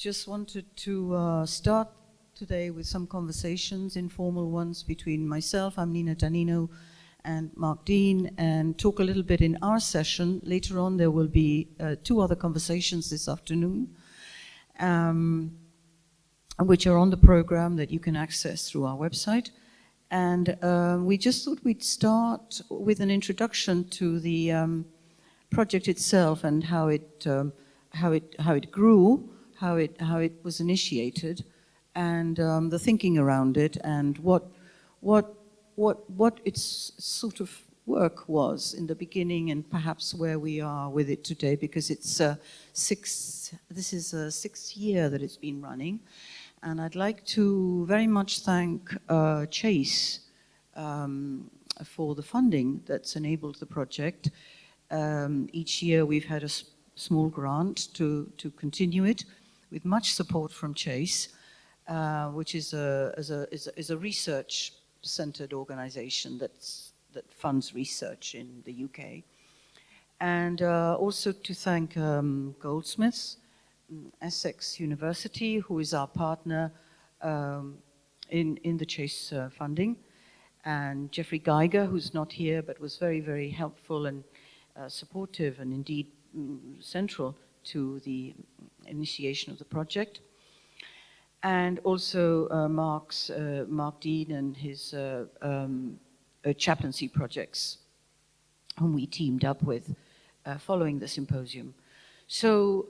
just wanted to start today with some conversations, informal ones between myself, I'm Nina Danino, and Mark Dean, and talk a little bit in our session. Later on there will be two other conversations this afternoon, which are on the program that you can access through our website. And we just thought we'd start with an introduction to the project itself and how it grew, how it was initiated, and the thinking around it, and what its sort of work was in the beginning, and perhaps where we are with it today, because it's this is a sixth year that it's been running. And I'd like to very much thank Chase for the funding that's enabled the project. Each year we've had a small grant to continue it, with much support from Chase, which is a research-centered organization that funds research in the UK. And also to thank Goldsmiths, Essex University, who is our partner in the Chase funding, and Jeffrey Geiger, who's not here but was very, very helpful and supportive, and indeed central to the initiation of the project. And also Mark Dean and his chaplaincy projects, whom we teamed up with following the symposium. So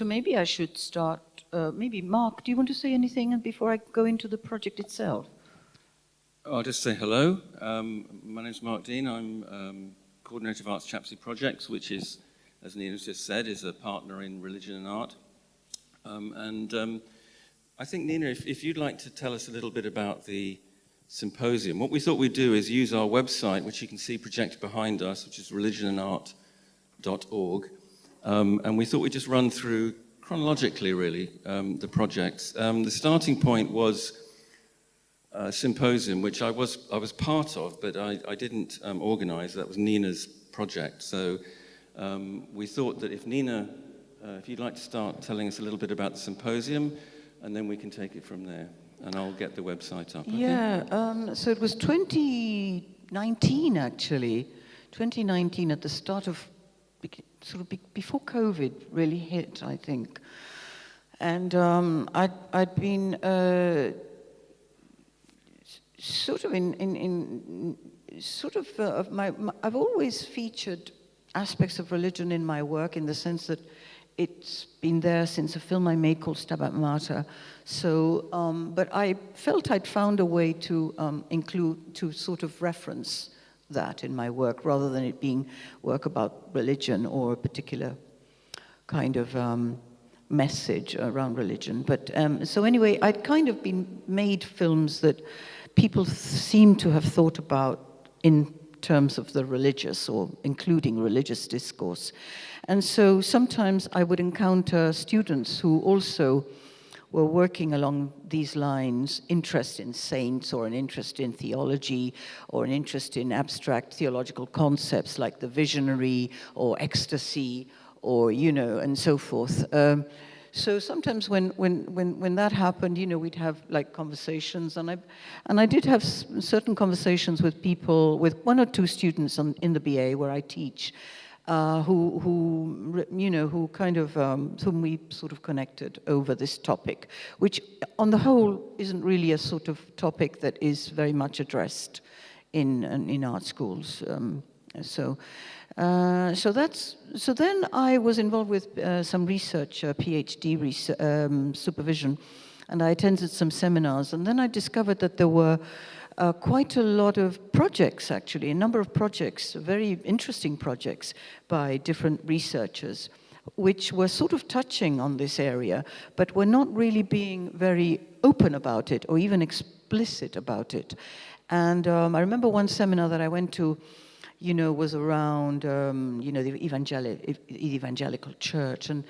maybe I should start, maybe Mark, do you want to say anything before I go into the project itself? I'll just say hello. My name's Mark Dean. I'm Coordinator of Arts Chaplaincy Projects, which is, as Nina's just said, is a partner in religion and art. I think, Nina, if you'd like to tell us a little bit about the symposium. What we thought we'd do is use our website, which you can see projected behind us, which is religionandart.org. And we thought we'd just run through chronologically, really, the projects. The starting point was a symposium, which I was part of, but I didn't organize. That was Nina's project. So we thought that if Nina, if you'd like to start telling us a little bit about the symposium, and then we can take it from there. And I'll get the website up. Okay? Yeah, so it was 2019, actually. 2019, at the start of, sort of before COVID really hit, I think. And I'd been sort of I've always featured aspects of religion in my work, in the sense that it's been there since a film I made called Stabat Mater. So, but I felt I'd found a way to to sort of reference that in my work, rather than it being work about religion or a particular kind of message around religion. But so anyway, I'd kind of been made films that people seem to have thought about in terms of the religious, or including religious discourse. And so sometimes I would encounter students who also were working along these lines, interest in saints, or an interest in theology, or an interest in abstract theological concepts like the visionary or ecstasy, or, you know, and so forth. So sometimes when that happened, you know, we'd have like conversations, and I did have certain conversations with people, with one or two students in the BA where I teach, whom we sort of connected over this topic, which on the whole isn't really a sort of topic that is very much addressed in art schools. So then I was involved with some research, PhD supervision, and I attended some seminars, and then I discovered that there were quite a lot of projects, actually, a number of projects, very interesting projects by different researchers, which were sort of touching on this area, but were not really being very open about it, or even explicit about it. And I remember one seminar that I went to, you know, was around, you know, the evangelical church. And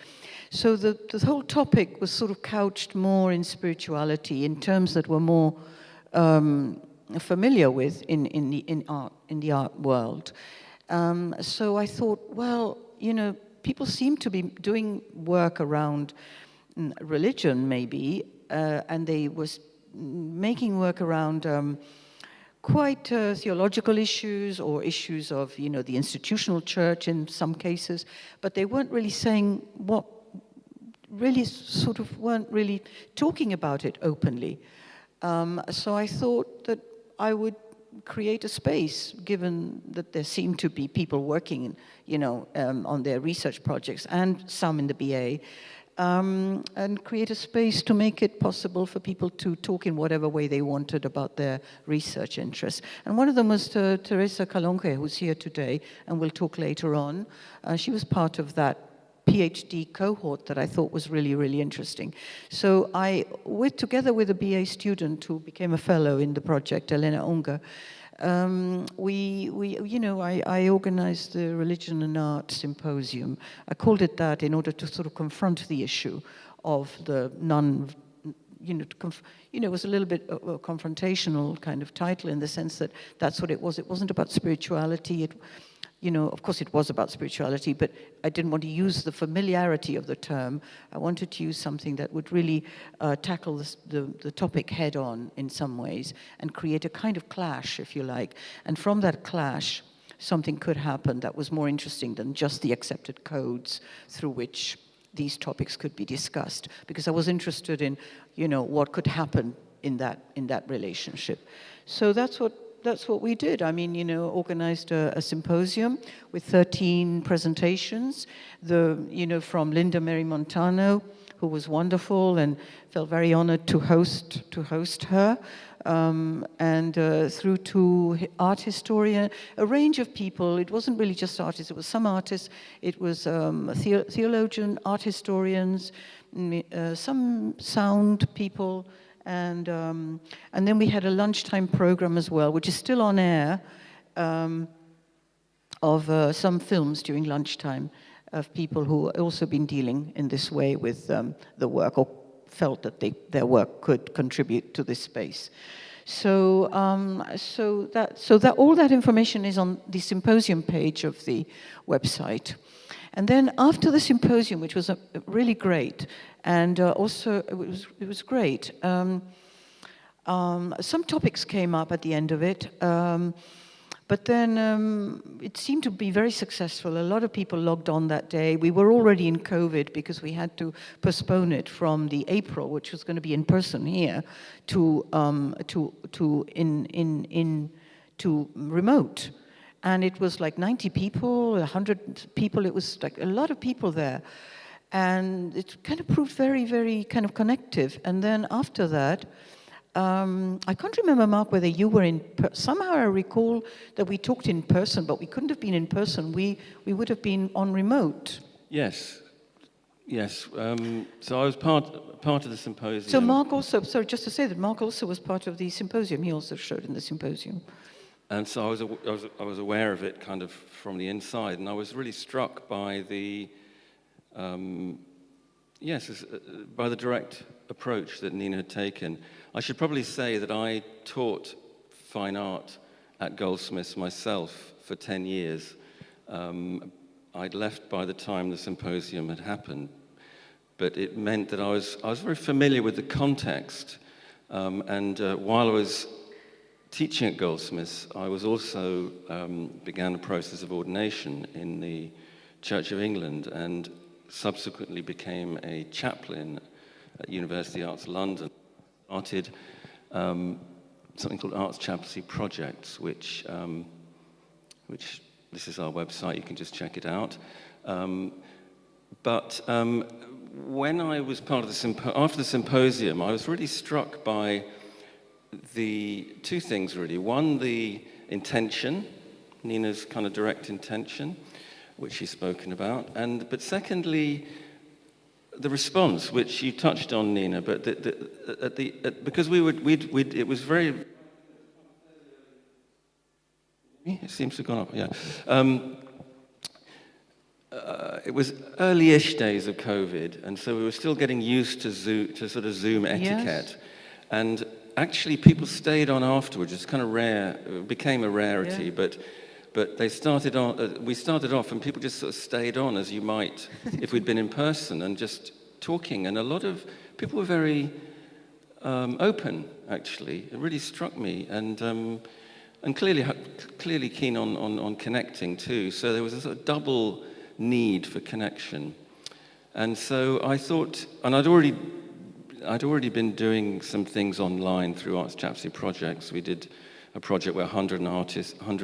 so the whole topic was sort of couched more in spirituality, in terms that were more familiar with in the art world. So I thought, well, you know, people seem to be doing work around religion, maybe, and they was making work around quite theological issues or issues of, the institutional church in some cases, but they weren't really saying weren't really talking about it openly. So I thought that I would create a space, given that there seemed to be people working, on their research projects and some in the BA, and create a space to make it possible for people to talk in whatever way they wanted about their research interests. And one of them was Teresa Calonge, who's here today and will talk later on. She was part of that PhD cohort that I thought was really, really interesting. So together with a BA student who became a fellow in the project, Elena Unger, I organized the Religion and Art Symposium. I called it that in order to sort of confront the issue of the it was a little bit of a confrontational kind of title in the sense that that's what it was. It wasn't about spirituality. Of course it was about spirituality, but I didn't want to use the familiarity of the term. I wanted to use something that would really tackle the topic head on in some ways and create a kind of clash, if you like. And from that clash, something could happen that was more interesting than just the accepted codes through which these topics could be discussed. Because I was interested in, what could happen in that relationship. So that's what we did. I mean, organized a symposium with 13 presentations. From Linda Mary Montano, who was wonderful and felt very honored to host her, and through to art historian, a range of people. It wasn't really just artists. It was some artists. It was theologian, art historians, some sound people. And then we had a lunchtime program as well, which is still on air, of some films during lunchtime of people who also been dealing in this way with the work, or felt that their work could contribute to this space. So that all that information is on the symposium page of the website. And then after the symposium, which was really great, and also it was great. Some topics came up at the end of it, but then it seemed to be very successful. A lot of people logged on that day. We were already in COVID because we had to postpone it from the April, which was going to be in person here, to remote. And it was like 90 people, 100 people. It was like a lot of people there. And it kind of proved very, very kind of connective. And then after that, I can't remember, Mark, whether you were somehow I recall that we talked in person, but we couldn't have been in person. We would have been on remote. Yes. So I was part of the symposium. So Mark also, sorry, just to say that Mark also was part of the symposium. He also showed in the symposium. And so I was aware of it kind of from the inside, and I was really struck by by the direct approach that Nina had taken. I should probably say that I taught fine art at Goldsmiths myself for 10 years. I'd left by the time the symposium had happened, but it meant that I was very familiar with the context, and while I was teaching at Goldsmiths, I was also began a process of ordination in the Church of England, and subsequently became a chaplain at University Arts London. Started something called Arts Chaplaincy Projects, which this is our website. You can just check it out. But when I was part of after the symposium, I was really struck by the two things, really. One, the intention, Nina's kind of direct intention, which she's spoken about, but secondly, the response, which you touched on, Nina. But because it was very. It seems to have gone up. Yeah. It was early-ish days of COVID, and so we were still getting used to sort of Zoom etiquette, yes. And actually, people stayed on afterwards. It's kind of rare. It became a rarity, yeah. But But they started on. We started off, and people just sort of stayed on, as you might if we'd been in person, and just talking. And a lot of people were very open. Actually, it really struck me, and clearly keen on connecting too. So there was a sort of double need for connection. And so I thought, and I'd already been doing some things online through Arts Chapsy projects. We did a project where 100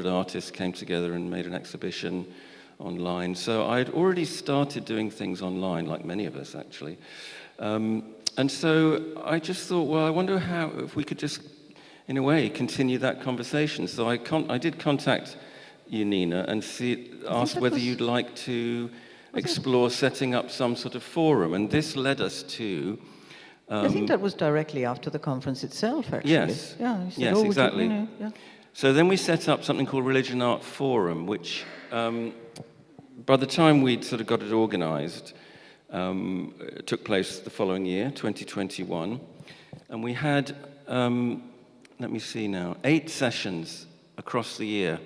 artists came together and made an exhibition online. So I'd already started doing things online, like many of us actually. And so I just thought, well, I wonder if we could just, in a way, continue that conversation. So I did contact you, Nina, and ask whether you'd like to explore setting up some sort of forum. And this led us to... I think that was directly after the conference itself, actually. Yes. Yeah, he said, yes, exactly. Yeah. So then we set up something called Religion Art Forum, which by the time we'd sort of got it organized, it took place the following year, 2021. And we had, let me see now, 8 sessions across the year,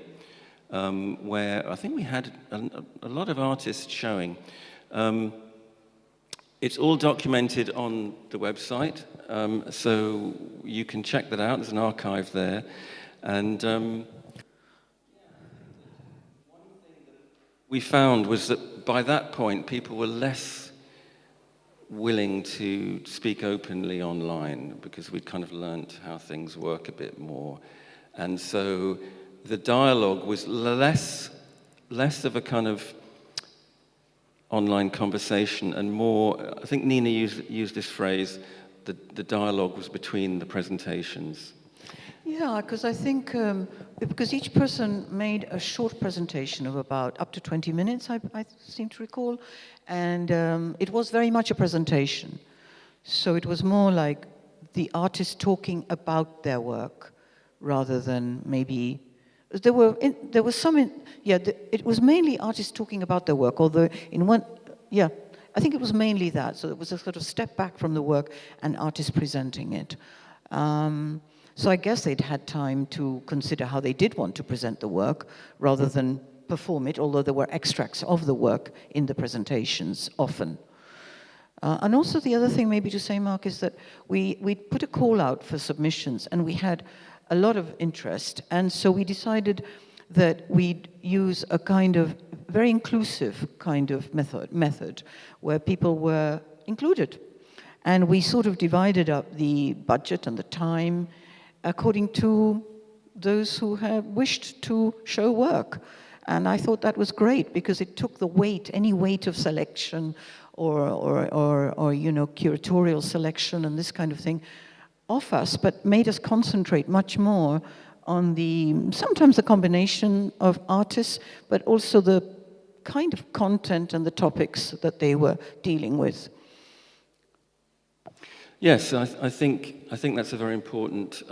where I think we had a lot of artists showing. It's all documented on the website, so you can check that out. There's an archive there. And one thing that we found was that by that point, people were less willing to speak openly online because we'd kind of learnt how things work a bit more. And so the dialogue was less of a kind of online conversation and more, I think Nina used this phrase, the dialogue was between the presentations. Yeah, because I think, because each person made a short presentation of about up to 20 minutes, I seem to recall, and it was very much a presentation. So it was more like the artist talking about their work rather than maybe, it was mainly artists talking about their work, although I think it was mainly that. So it was a sort of step back from the work and artists presenting it. So I guess they'd had time to consider how they did want to present the work rather than perform it, although there were extracts of the work in the presentations often. And also the other thing maybe to say, Mark, is that we put a call out for submissions and we had a lot of interest. And so we decided that we'd use a kind of very inclusive kind of method where people were included. And we sort of divided up the budget and the time according to those who have wished to show work. And I thought that was great because it took the weight, any weight of selection or curatorial selection and this kind of thing off us, but made us concentrate much more on sometimes the combination of artists, but also the kind of content and the topics that they were dealing with. Yes, I think that's a very important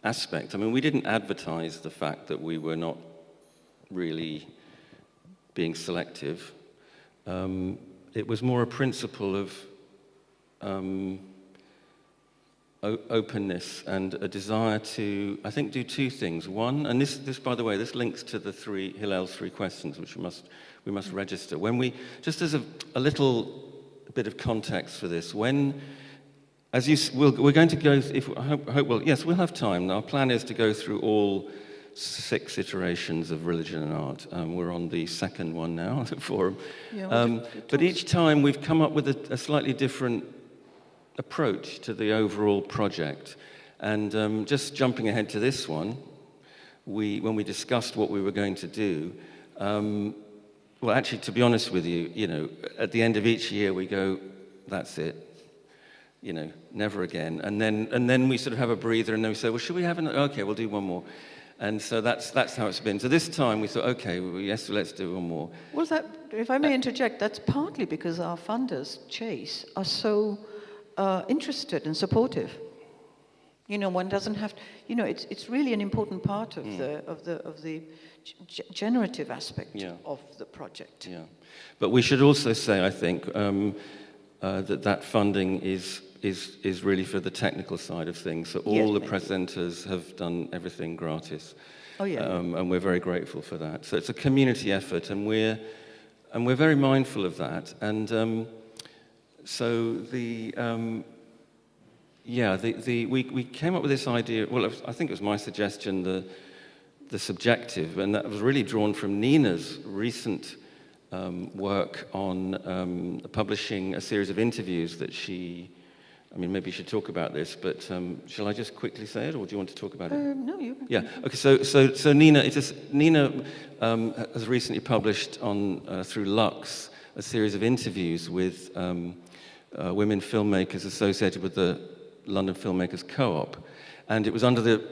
aspect. I mean, we didn't advertise the fact that we were not really being selective. It was more a principle of openness and a desire to, I think, do 2 things. One, and this by the way, this links to the Hillel's 3 questions, which we must register. When we, just as a little bit of context for this, we're going to go, we'll have time. Our plan is to go through all 6 iterations of religion and art. We're on the 2nd one now, the forum. Yeah, but each time we've come up with a slightly different approach to the overall project. And just jumping ahead to this one, when we discussed what we were going to do, well, actually, to be honest with you, at the end of each year we go, that's it, never again. And then we sort of have a breather, and then we say, well, should we have okay, we'll do one more. And so that's how it's been. So this time we thought, okay, well, yes, let's do one more. Well, if I may interject, that's partly because our funders, Chase, are so interested and supportive. One doesn't have to, it's really an important part of the generative aspect of the project. Yeah, but we should also say, I think, that funding is really for the technical side of things. So all the presenters have done everything gratis. Oh, yeah. And we're very grateful for that. So it's a community effort, and we're very mindful of that. And so we came up with this idea. Well, I think it was my suggestion, the subjective, and that was really drawn from Nina's recent work on publishing a series of interviews that she. I mean, maybe you should talk about this, but shall I just quickly say it, or do you want to talk about it? No, you. Yeah. Okay. So Nina, Nina has recently published on through Lux a series of interviews with women filmmakers associated with the London Filmmakers Co-op, and it was under the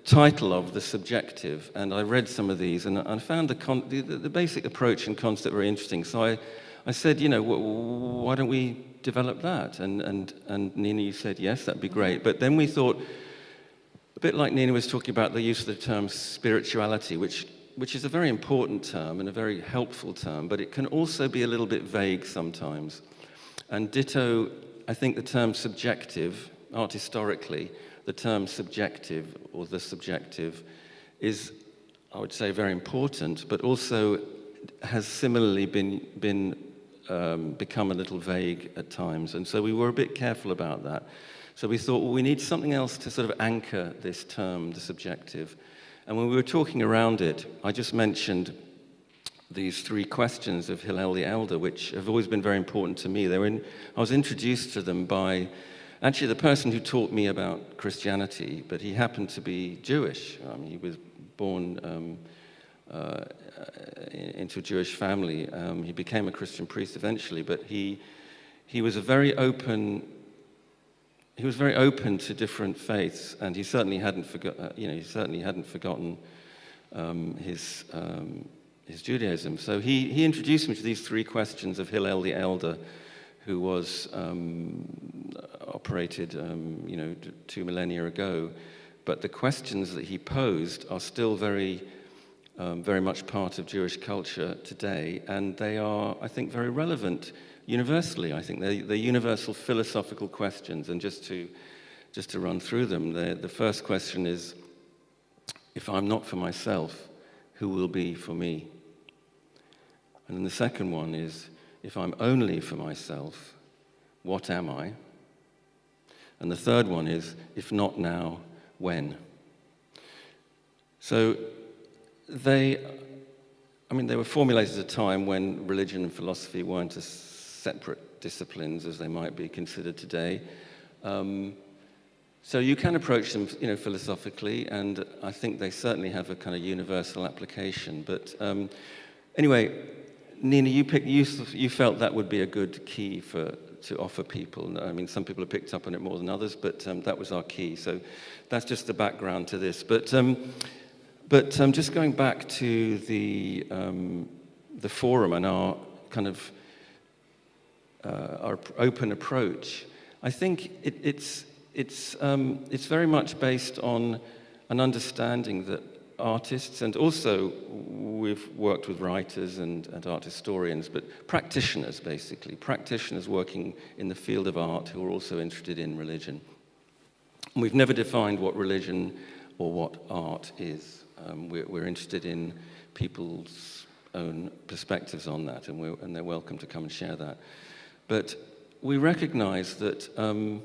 title of The Subjective. And I read some of these, and I found the basic approach and concept very interesting. So I said, why don't we develop that? And Nina, you said, yes, that'd be great. But then we thought, a bit like Nina was talking about the use of the term spirituality, which is a very important term and a very helpful term, but it can also be a little bit vague sometimes. And ditto, I think the term subjective, art historically, the term subjective or the subjective is, I would say, very important, but also has similarly become a little vague at times. And so we were a bit careful about that. So we thought, well, we need something else to sort of anchor this term, the subjective. And when we were talking around it, I just mentioned these 3 questions of Hillel the Elder, which have always been very important to me. I was introduced to them by actually the person who taught me about Christianity, but he happened to be Jewish. He was born into a Jewish family. He became a Christian priest eventually, but he was very open to different faiths, and he certainly hadn't forgotten his Judaism. So he introduced me to these 3 questions of Hillel the Elder, who was operated 2 millennia ago. But the questions that he posed are still very much part of Jewish culture today, and they are, I think, very relevant universally. I think they're universal philosophical questions, and just to run through them, the first question is, if I'm not for myself, who will be for me? And then the second one is, if I'm only for myself, what am I? And the third one is, if not now, when? So they were formulated at a time when religion and philosophy weren't as separate disciplines as they might be considered today. So you can approach them, philosophically, and I think they certainly have a kind of universal application. But anyway, Nina, you felt that would be a good key to offer people. I mean, some people have picked up on it more than others, but that was our key. So that's just the background to this. But just going back to the forum and our kind of our open approach, I think it's very much based on an understanding that artists, and also we've worked with writers and art historians, but practitioners working in the field of art who are also interested in religion. And we've never defined what religion or what art is. We're interested in people's own perspectives on that, and they're welcome to come and share that. But we recognize that, although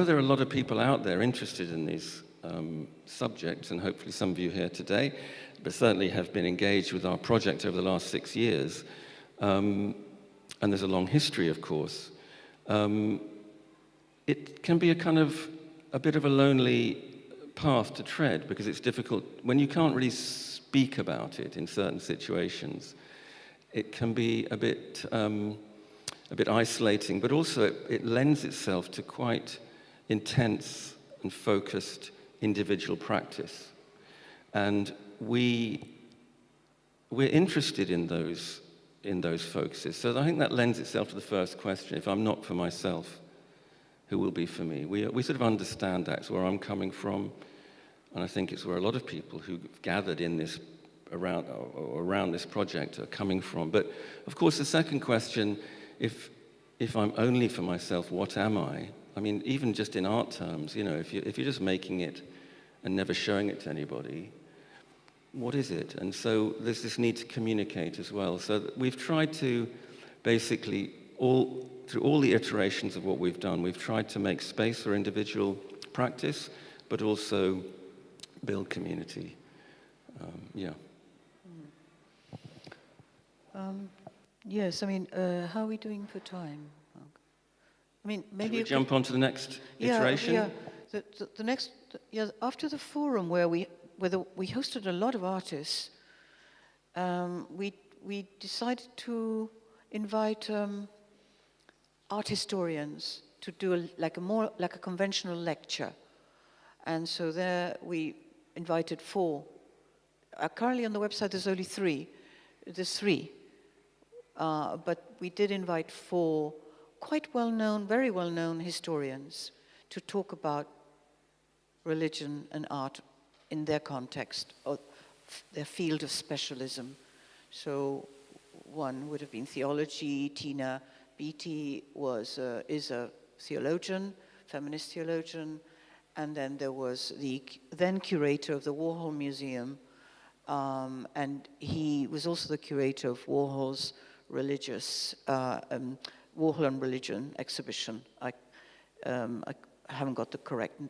there are a lot of people out there interested in these subjects, and hopefully some of you here today, but certainly have been engaged with our project over the last 6 years, and there's a long history, of course, it can be a bit of a lonely path to tread, because it's difficult when you can't really speak about it in certain situations. It can be a bit isolating, but also it lends itself to quite intense and focused individual practice. And we're interested in those focuses. So I think that lends itself to the first question: if I'm not for myself, who will be for me? We sort of understand that's where I'm coming from, and I think it's where a lot of people who gathered in this around this project are coming from. But of course, the second question, if I'm only for myself, what am I? I mean, even just in art terms, if you're just making it and never showing it to anybody, what is it? And so there's this need to communicate as well. So we've tried to basically, through all the iterations of what we've done, we've tried to make space for individual practice, but also build community. Yeah. Yes, I mean, how are we doing for time? I mean, maybe Should we jump on to the next iteration? Yeah. The next, after the forum where we hosted a lot of artists, we decided to invite art historians to do more like a conventional lecture, and so there we invited 4. Currently on the website there's only 3. There's 3, but we did invite 4 quite well-known, very well-known historians to talk about religion and art in their context, or their field of specialism. So one would have been theology. Tina Beattie is a theologian, feminist theologian, and then there was the then curator of the Warhol Museum, and he was also the curator of Warhol's religious Warhol and Religion exhibition. I haven't got the correct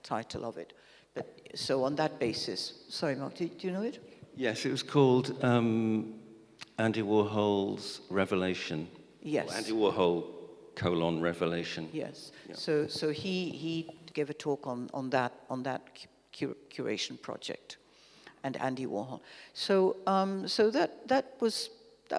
title of it, but so on that basis. Sorry, Mark, do you know it? Yes, it was called Andy Warhol's Revelation. Yes. Andy Warhol Revelation. Yes. Yeah. So he gave a talk on that curation project, and Andy Warhol. So that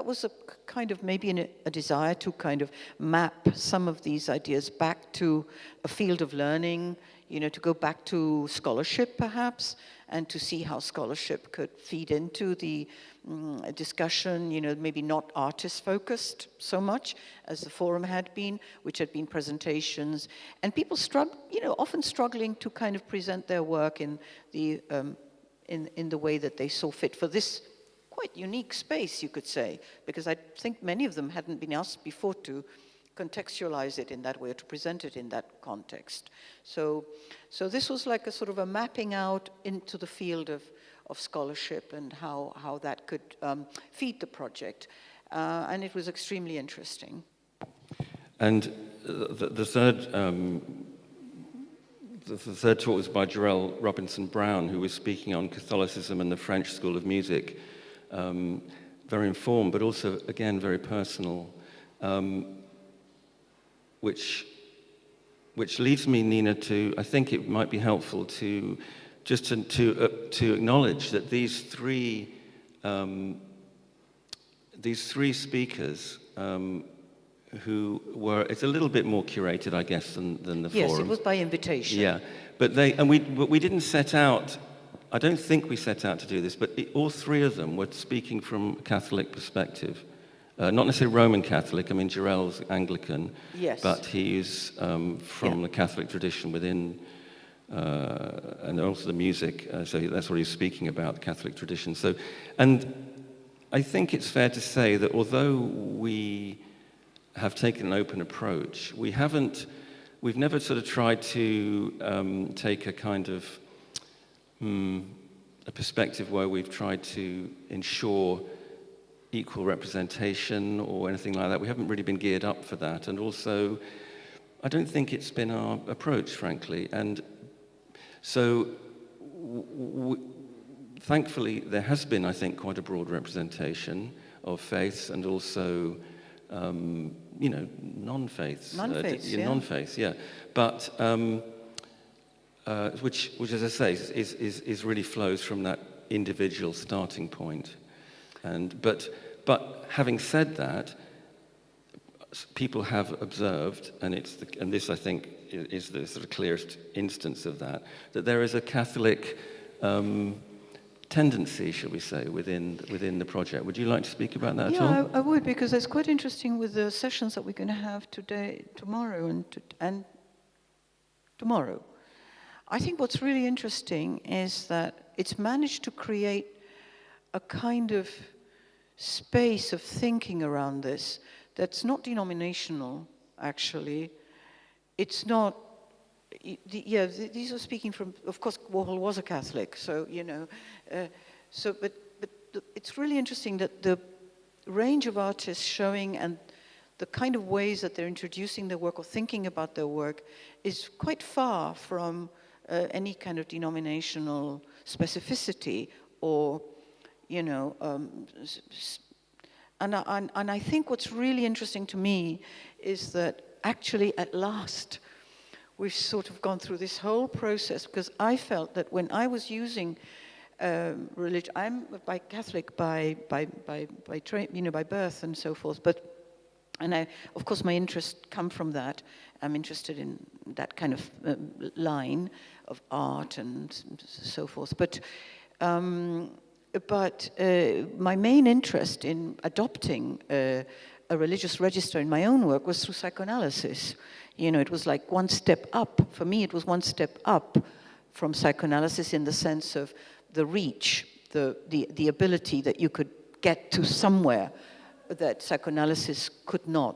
was a kind of maybe a desire to kind of map some of these ideas back to a field of learning, to go back to scholarship perhaps, and to see how scholarship could feed into the discussion, maybe not artist-focused so much as the forum had been, which had been presentations, and people often struggling to kind of present their work in the way that they saw fit for this quite unique space, you could say, because I think many of them hadn't been asked before to contextualize it in that way, or to present it in that context. So this was like a sort of a mapping out into the field of scholarship and how that could feed the project. And it was extremely interesting. And the third talk was by Jarell Robinson Brown, who was speaking on Catholicism and the French School of Music. Very informed, but also, again, very personal, which leads me, Nina, to, I think it might be helpful to just to acknowledge that these three speakers who were, it's a little bit more curated, I guess, than the forum. Yes, it was by invitation. Yeah, but we didn't set out. I don't think we set out to do this, but all 3 of them were speaking from a Catholic perspective. Not necessarily Roman Catholic, I mean, Jarell's Anglican, yes, but he is from the Catholic tradition within, and also the music, so that's what he's speaking about, the Catholic tradition. So, and I think it's fair to say that although we have taken an open approach, we've never sort of tried to take a kind of a perspective where we've tried to ensure equal representation or anything like that. We haven't really been geared up for that, and also I don't think it's been our approach, frankly. And so thankfully there has been, I think, quite a broad representation of faiths and also non-faiths. Non-faiths, yeah. But which, as I say, is really flows from that individual starting point. But having said that, people have observed, and this I think is the sort of clearest instance of that there is a Catholic tendency, shall we say, within the project. Would you like to speak about that at all? Yeah, I would, because it's quite interesting with the sessions that we're going to have tomorrow, and tomorrow. I think what's really interesting is that it's managed to create a kind of space of thinking around this that's not denominational, actually. It's not these are speaking from, of course, Warhol was a Catholic, so, but it's really interesting that the range of artists showing and the kind of ways that they're introducing their work or thinking about their work is quite far from any kind of denominational specificity or, and I think what's really interesting to me is that actually at last we've sort of gone through this whole process, because I felt that when I was using religion, I'm Catholic by birth and so forth, and of course my interests come from that. I'm interested in that kind of line of art and so forth, but my main interest in adopting a religious register in my own work was through psychoanalysis. It was like one step up. For me, it was one step up from psychoanalysis in the sense of the reach, the ability that you could get to somewhere that psychoanalysis could not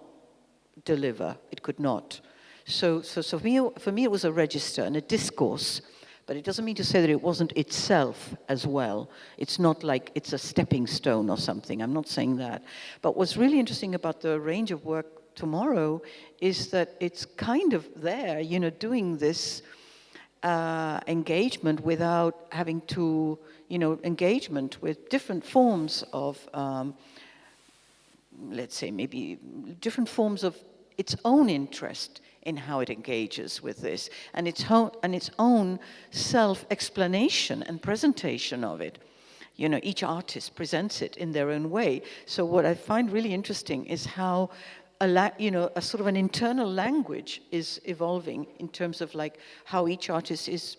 deliver. It could not. So for me, it was a register and a discourse. But it doesn't mean to say that it wasn't itself as well. It's not like it's a stepping stone or something. I'm not saying that. But what's really interesting about the range of work tomorrow is that it's kind of there, doing this engagement without having to, engagement with different forms of, let's say, maybe different forms of its own interest in how it engages with this, and its own self-explanation and presentation of it. Each artist presents it in their own way. So what I find really interesting is how a sort of an internal language is evolving in terms of like how each artist is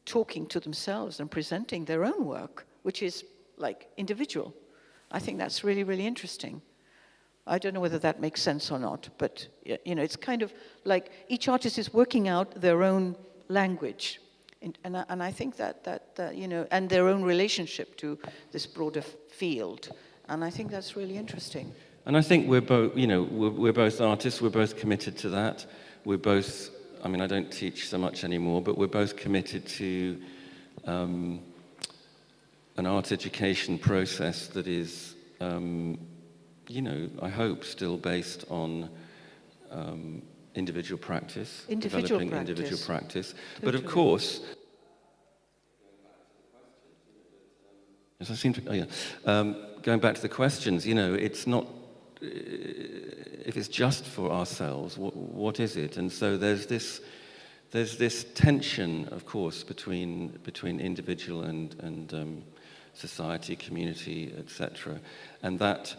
talking to themselves and presenting their own work, which is like individual. I think that's really, really interesting. I don't know whether that makes sense or not, but it's kind of like each artist is working out their own language, and I think that and their own relationship to this broader field, and I think that's really interesting. And I think we're both, we're both artists. We're both committed to that. We're both. I mean, I don't teach so much anymore, but we're both committed to an art education process that is. I hope still based on individual practice, developing individual practice. Totally. But of course, as I seem to, going back to the questions, it's not, if it's just for ourselves, what is it? And so there's this tension, of course, between individual and society, community, etc., and that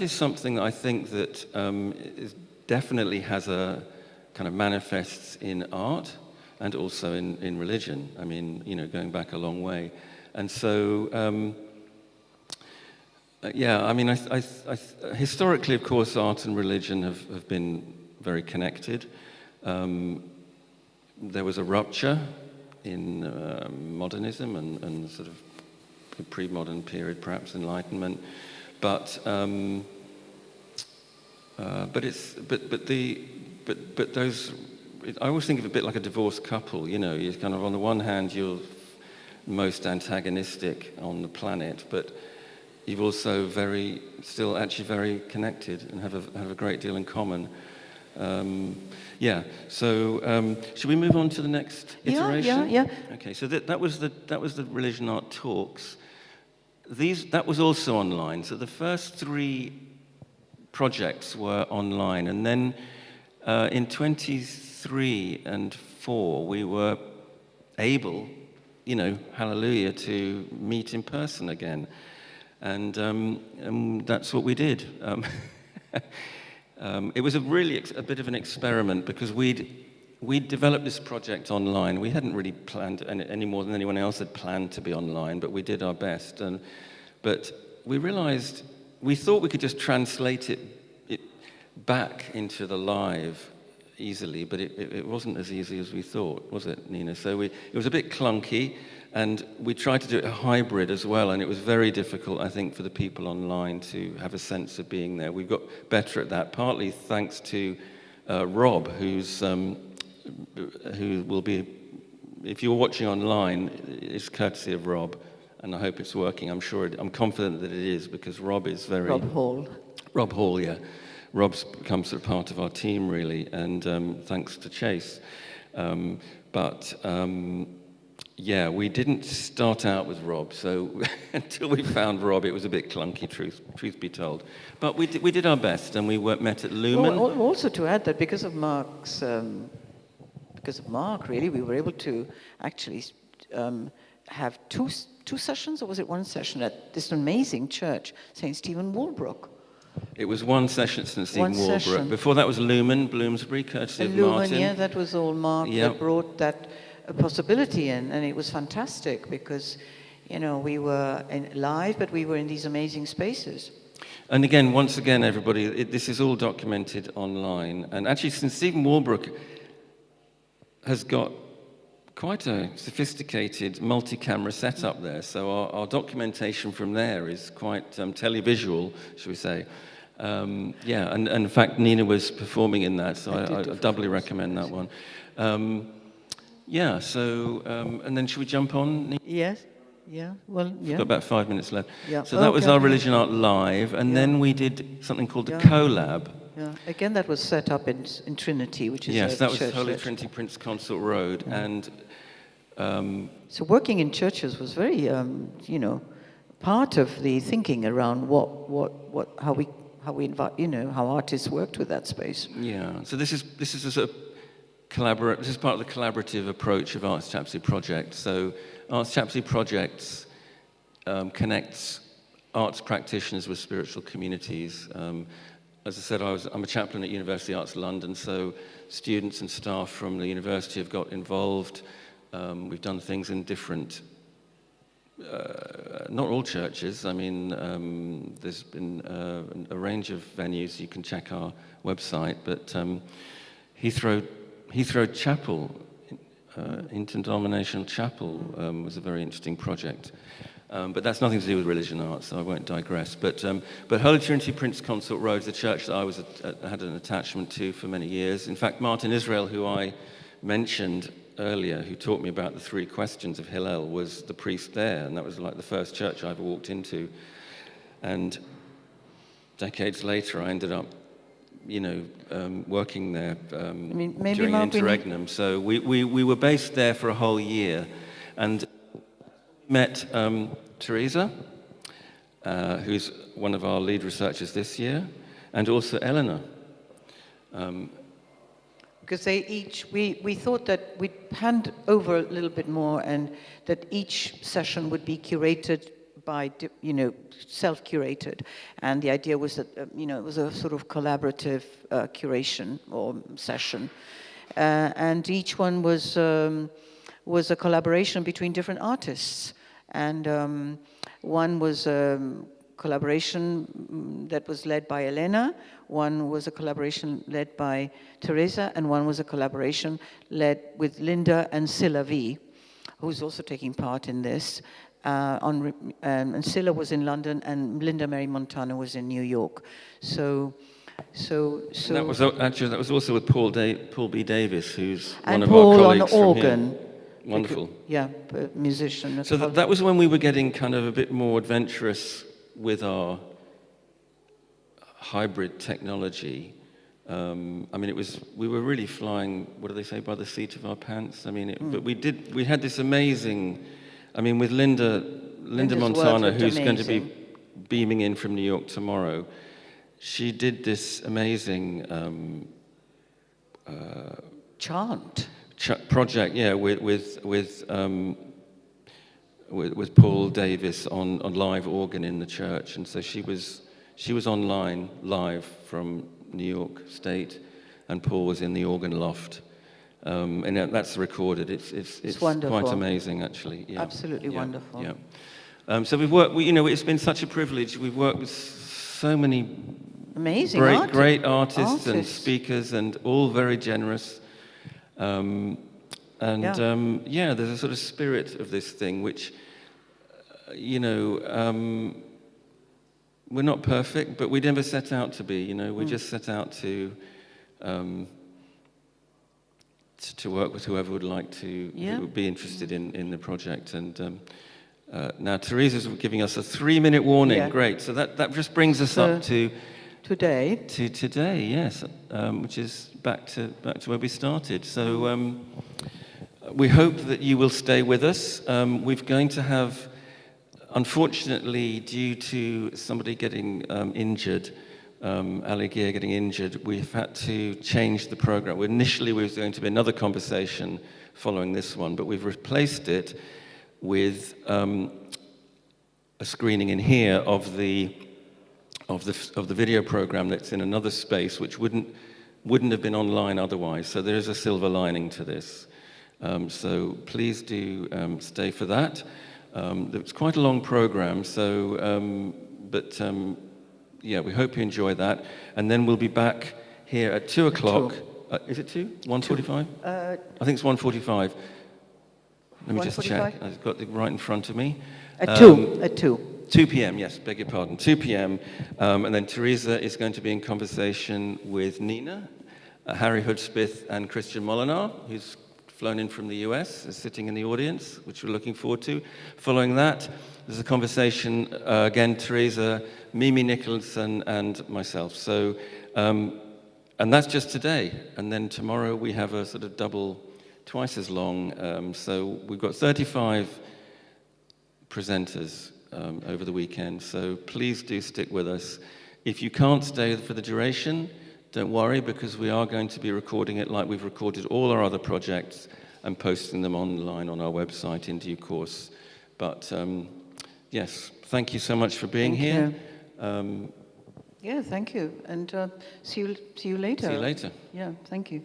is something that I think that definitely has a kind of manifests in art and also in religion. I mean, going back a long way. And so, I mean, I historically, of course, art and religion have been very connected. There was a rupture in modernism and sort of the pre-modern period, perhaps Enlightenment. But those, I always think of it a bit like a divorced couple. You're kind of on the one hand you're most antagonistic on the planet, but you've also still actually very connected and have a great deal in common. So should we move on to the next iteration? Yeah. Okay. So that was the Religion Art Talks. That was also online. So the first 3 projects were online, and then in 23 and 4 we were able, hallelujah, to meet in person again, and that's what we did. It was a bit of an experiment because we'd developed this project online. We hadn't really planned any more than anyone else had planned to be online, but we did our best. But we realized, we thought we could just translate it back into the live easily, but it wasn't as easy as we thought, was it, Nina? So it was a bit clunky, and we tried to do it a hybrid as well, and it was very difficult, I think, for the people online to have a sense of being there. We've got better at that, partly thanks to Rob, who's who will be, if you're watching online, it's courtesy of Rob, and I hope it's working. I'm confident that it is, because Rob is very... Rob Hall. Rob Hall, yeah. Rob's become sort of part of our team, really, and thanks to Chase. Yeah, we didn't start out with Rob, so until we found Rob, it was a bit clunky, truth be told. But we did our best, and we met at Lumen. Well, also to add that because of Mark, really, we were able to actually have two sessions, or was it one session at this amazing church, St. Stephen Walbrook. It was one session at St. Stephen Walbrook. Session. Before that was Lumen, Bloomsbury, courtesy of Martin. Yeah, that was all Mark that brought that possibility in, and it was fantastic because, we were live, but we were in these amazing spaces. And again, once again, everybody, this is all documented online. And actually, St. Stephen Walbrook has got quite a sophisticated multi-camera setup there. So our documentation from there is quite televisual, shall we say. And in fact, Nina was performing in that, so I doubly recommend that one. And then should we jump on? Yes. Yeah, well, yeah. We've got about 5 minutes left. Yeah. So that was our Religion Art Live, and then we did something called the Collab. Yeah, again, that was set up in Trinity, which is yes, that was church Holy Trinity Prince Consort Road, and so working in churches was very, part of the thinking around how we invite, how artists worked with that space. Yeah, so this is a sort of this is part of the collaborative approach of Arts Chapsy Project. So Arts Chapsy Projects connects arts practitioners with spiritual communities. As I said, I'm a chaplain at University Arts London, so students and staff from the university have got involved. We've done things in different, not all churches. I mean, there's been a range of venues. You can check our website, but Heathrow Chapel, Interdenominational Chapel, was a very interesting project. But that's nothing to do with religion art, so I won't digress. But Holy Trinity Prince Consort Road is a church that I had an attachment to for many years. In fact, Martin Israel, who I mentioned earlier, who taught me about the 3 questions of Hillel, was the priest there, and that was like the first church I ever walked into. And decades later, I ended up, working there during an interregnum. So we were based there for a whole year, and met Teresa, who's one of our lead researchers this year, and also Eleanor. Because we thought that we'd hand over a little bit more, and that each session would be curated by, self-curated. And the idea was that, it was a sort of collaborative curation or session. And each one was a collaboration between different artists. And one was a collaboration that was led by Elena, one was a collaboration led by Teresa, and one was a collaboration led with Linda and Scylla V, who's also taking part in this. And Scylla was in London, and Linda Mary Montana was in New York. So that was also with Paul B. Davis, who's one of Paul our colleagues on organ. From here. Wonderful. Yeah, musician. So that was when we were getting kind of a bit more adventurous with our hybrid technology. We were really flying, what do they say, by the seat of our pants? But we had this amazing, with Linda Montana, who's going to be beaming in from New York tomorrow. She did this amazing chant project, with Paul Davis on live organ in the church, and so she was online live from New York State, and Paul was in the organ loft, and that's recorded. It's wonderful. Quite amazing, actually. Yeah. Absolutely wonderful. Yeah. So we've worked. It's been such a privilege. We've worked with so many amazing great artists and speakers, and all very generous. There's a sort of spirit of this thing, which, we're not perfect, but we never set out to be. We just set out to to work with whoever would like to, Yeah. who would be interested in the project. And now Teresa's giving us a 3-minute warning. Yeah. Great. So that just brings us So up to today. today, yes, which is back to where we started. So we hope that you will stay with us. We're going to have, unfortunately, due to somebody getting injured, Ali Gear getting injured, we've had to change the program. Initially, there was going to be another conversation following this one, but we've replaced it with a screening in here of the video program that's in another space, which wouldn't have been online otherwise. So there is a silver lining to this. So please do stay for that. It's quite a long program, so yeah, we hope you enjoy that. And then we'll be back here at 2 o'clock. Is it 2? 1:45? I think it's 1:45. Let me just check. I've got it right in front of me. At 2. At 2. 2 p.m., yes, beg your pardon. 2 p.m. And then Teresa is going to be in conversation with Nina, Harry Hudspeth, and Christian Molinar, who's flown in from the US, is sitting in the audience, which we're looking forward to. Following that, there's a conversation, again, Teresa, Mimi Nicholson, and myself. So, and that's just today. And then tomorrow we have a sort of double, twice as long. So we've got 35 presenters over the weekend. So please do stick with us. If you can't stay for the duration, don't worry, because we are going to be recording it like we've recorded all our other projects and posting them online on our website in due course. But yes, thank you so much for being here. Yeah, thank you. And see you later. See you later. Yeah, thank you.